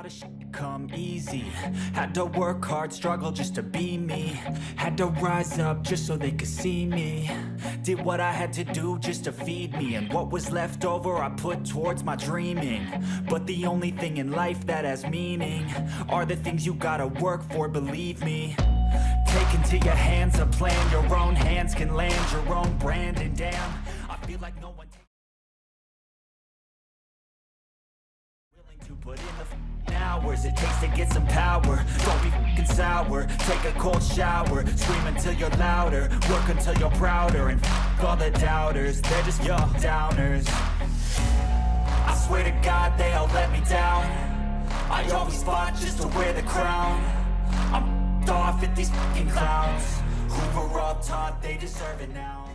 lot of shit come easy. Had to work hard, struggle just to be me. Had to rise up just so they could see me. Did what I had to do just to feed me, and what was left over I put towards my dreaming. But the only thing in life that has meaning are the things you gotta work for, believe me. Take into your hands a plan, your own hands can land your own brand. And damn, I feel like no one willing to put in the hours it takes to get some power. Don't be f***ing sour, take a cold shower, scream until you're louder, work until you're prouder, and f*** all the doubters, they're just your downers. I swear to God they all let me down. I always fought just to wear the crown. I'm f***ed off at these f***ing clowns who were all taught they deserve it now.